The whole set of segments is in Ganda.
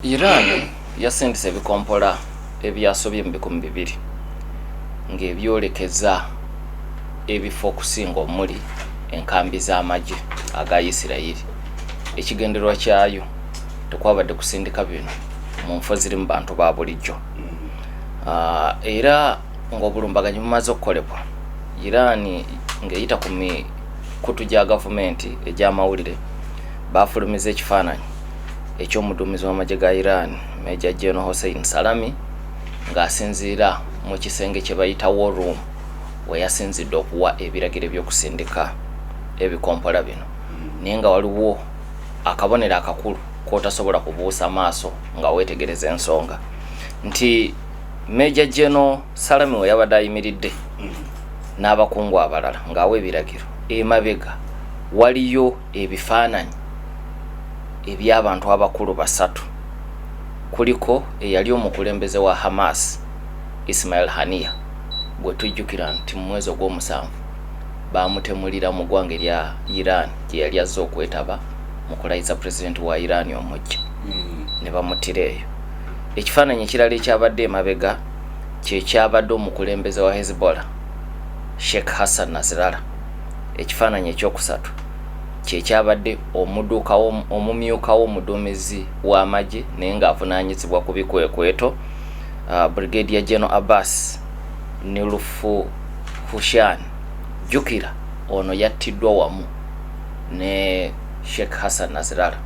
Iran yasindise ebikompola ebyasobye mu 2000 ng'ebyolekeza ebifo okusinga omuli enkambi z'amagye aga Isirayiri. Ekigendererwa kyayo tekwabadde kusindika bino mu nfo ziri mu bantu ba bulijjo. Era ng'obulumbaganyi bumaze okukolebwa, Iran ng'eyita ku mikutu gya gavumenti egy'amawulire bafulumiza ekifaananyi ekyomuduumizi w'amagye ga Iran Major General Hossein Salami ng'asinziira mu kisenge kye bayita War Room we yasinzidde okuwa ebiragiro by'okusindika ebikompola bino. Naye nga waliwo akabonero akakulu k'otasobola kubuusa maaso nga weetegereza ensonga nti Major General Salami we yabadde ayimiridde n'abakungu abalala ng'awa ebiragiro, emabega waliyo ebifaananyi eby'abantu abakulu basatu. Kuliko eyali omukulembeze wa Hamas Ismail Haniyeh gwe tujjukira nti mu mwezi ogw'omusanvu baamutemulira mu ggwanga erya Iran gye yali azze okwetaba mu kulayiza pulezidenti wa Iran omujja ne bamutira eyo. Ekifaananyi ekirala ekyabadde emabega kye kyabadde omukulembeze wa Hezbollah Sheikh Hassan Nasrallah. Ekifaananyi ekyokusatu kye kyabadde omumyuka w'omuduumizi w'amagye naye ng'avunaanyizibwa ku bikwekweto Brigadier General Abbas Nilufushan. Jjukira ono yattiddwa wamu ne Sheikh Hassan Nasrallah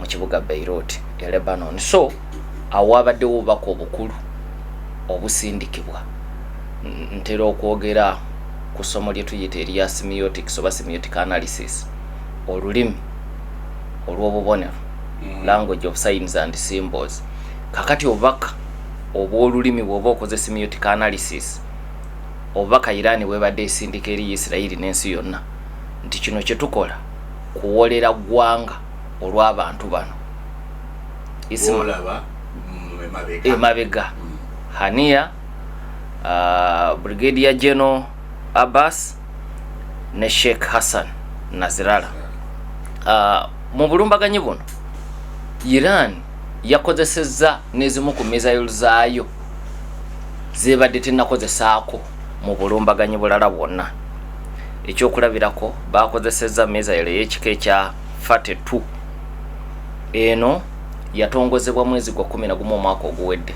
mu kibuga Beirut e Lebanon. So awo abaddewo obubaka obukulu obusindikibwa. Ntera okwogera ku ssomo lye tuyita erya semiotics oba semiotic analysis, olulimi olw'obubonero, language of signs and symbols. Kakati obubaka obw'olulimi bw'oba okoze semiotic analysis, obubaka Iran bwebadde esindika eri Isirayiri n'ensi yonna nti kino kye tukola kuwolera ggwanga olw'abantu bano emabega. Haniyeh, Brigadier General Abbas ne Sheikh Hassan Nasrallah. Mu bulumbaganyi buno Iran yakozesezza n'ezimu ku missile zaayo zebadde tennakozesaako mu bulumbaganyi bulala bwonna. Ekyokulabirako bakozesezza missile ey'ekika ekya Fateh-2. Eno yatongozebwa mwezi gwa 11 omwaka oguwedde.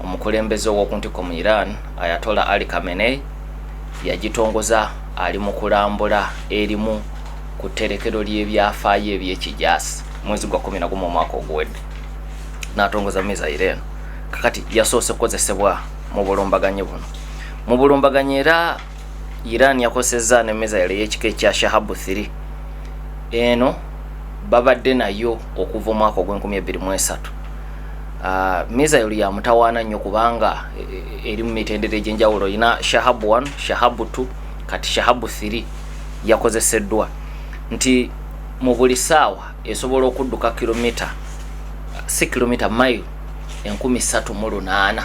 Omukulembeze ow'okuntiko mu Iran Ayatollah Ali Khamenei yagitongoza ali mu kulambula erimu ku tterekero ly'ebyafaayo eby'ekijaasi mwezi gwa 11 omwaka oguwedde n'atongoza missile eno. Kakati yasoose kukozesebwa mu bulumbaganyi buno. Mu bulumbaganyi era Iran yakozesezza ne missile ey'ekika ekya Shahab-3. Eno babadde nayo okuva omwaka ogw'2003. Missile ya mutawaana nnyo kubanga eri mu mitendera egy'enjawulo. Ina Shahab-1, Shahab-2, kati Shahab-3 yakozeseddwa nti mu buli ssaawa esobola okudduka kilomita mile 38,000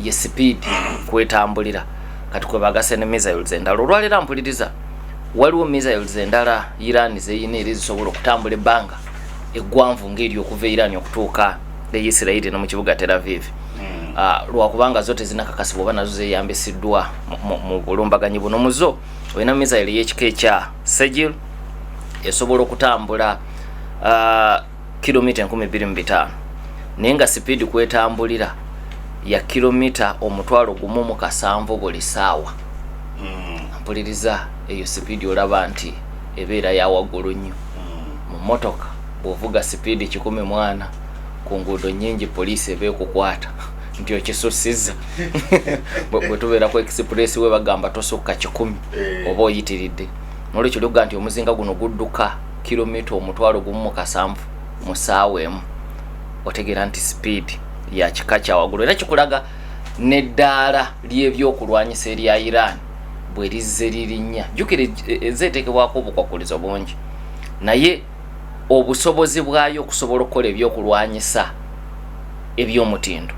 ye speed kwetambulira. Kati kwe bagase ne missiles endala. Olwaleero mpuliriza waliwo missiles endala Iran zeyina eri zisobola okutambula ebbanga eggwanvu ng'eri okuva Iran okutuuka Isirayiri ne mu kibuga Tel Aviv. Lwakubanga zo tezinakakasibwa oba nazo zeyambisiddwa mu bulumbaganyi buno. Muzo olina missile y'ekika ekya Segil esobola okutambula kilomita 25,000 naye nga sipiidi kwetambulira ya kilomita 1,700 buli ssaawa. Mpuliriza eyo sipiidi olaba nti ebeera ya waggulu nnyo. Mu motoka bw'ovuga sipiidi 100 mwana ku nguudo nnyingi poliisi eba ekukwata nti okisussizza. Bwe tubeera ku express we bagamba tosukka 10 oba oyitiridde. Nolwekyo luga nti omuzinga guno gudduka kilomita 1,700 mu ssaawa emu. Otegeera nti sipiidi ya kika kya waggulu. Era kikulaga n'eddaala ly'ebyokulwanyisa erya Iran bwe lizze lirinnya. Jjukira ezeetekebwako obukwakulizo bungi naye obusobozi bwayo okusobola okukola ebyokulwanyisa eby'omutindo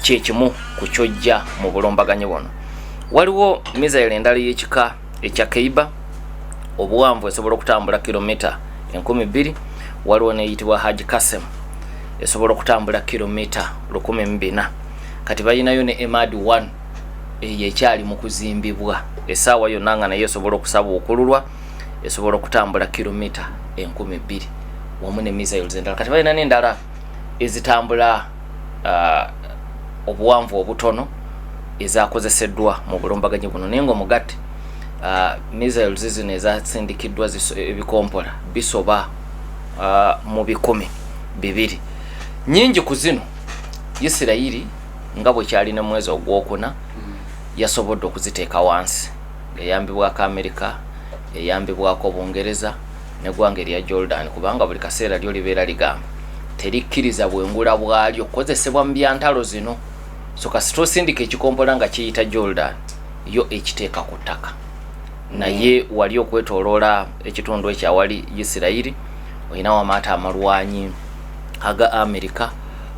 kyekimu ku kyojja mu bulumbaganyi buno. Waliwo missile endala y'ekika ekya Keiba, obuwanvu esobola okutambula kilomita 20,000. waliwo neyitibwa Haji Kasem esobola okutambula kilomita 1,400. kati balinayo ne Emad 1 ekyali mu kuzimbibwa essaawa yonna nga naye esobola okusaba okululwa esobola okutambula kilomita 2,000 wamu ne missiles endala. kati balina n'endala ezitambula obuwanvu obutono ezakozeseddwa mu bulumbaganyi buno naye ng'omugatte missiles zino ezasindikiddwa ebikompola bisoba mu 200. nyingi ku zino Isirayiri nga bwe kyali ne mwezi ogwokuna yasobodde okuziteeka wansi eyambibwako Amerika eyambibwako Bungereza neggwanga erya Jordan kubanga buli kaseera lyo libeera ligamba terikkiriza bwengula bwalyo kukozesebwa mu byantalo zino. so kasita osindika ekikompola nga kiyita Jordan yo ekiteeka ku ttaka naye wali okwetoloola ekitundu ekyawali Isirayiri olinawo amaato amalwanyi aga Amerika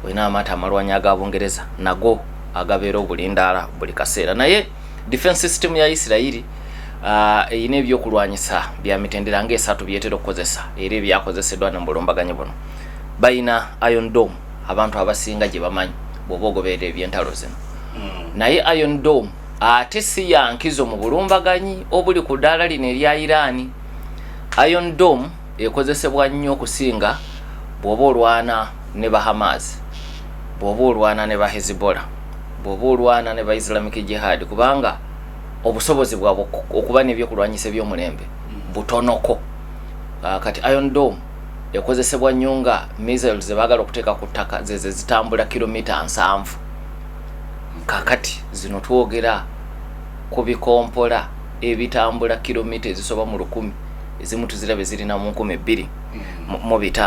olina amaato amalwanyi aga Bungereza nago agabeera obulindaala buli kaseera. naye defense system ya Isirayiri eyina ebyokulwanyisa bya mitendera nga 3 byetera okukozesa era ebyakozeseddwa ne mbulumbaganyi buno. bayina Iron Dome abantu abasinga gye bamanyi bw'oba ogoberera ebyentalo zino. naye Iron Dome ate si yankizo mu bulumbaganyi obuli ku ddaala lino erya Iran. Iron Dome ekozesebwa nnyo okusinga bw'oba olwana ne ba Hamas, bw'oba olwana ne ba Hezbollah, bw'oba olwana ne ba Islamic Jihad kubanga obusobozi bwabwe okuba n'ebyokulwanyisa by'omulembe butonoko. kati Iron Dome ekozesebwa nnyo nga missiles ze baagala okuteeka ku ttaka ze zitambula kilomita 7. kakati zino twogera ku bikompola ebitambula kilomita ezisoba mu 1,000 ezimu tuzirabe zirina mu 2,500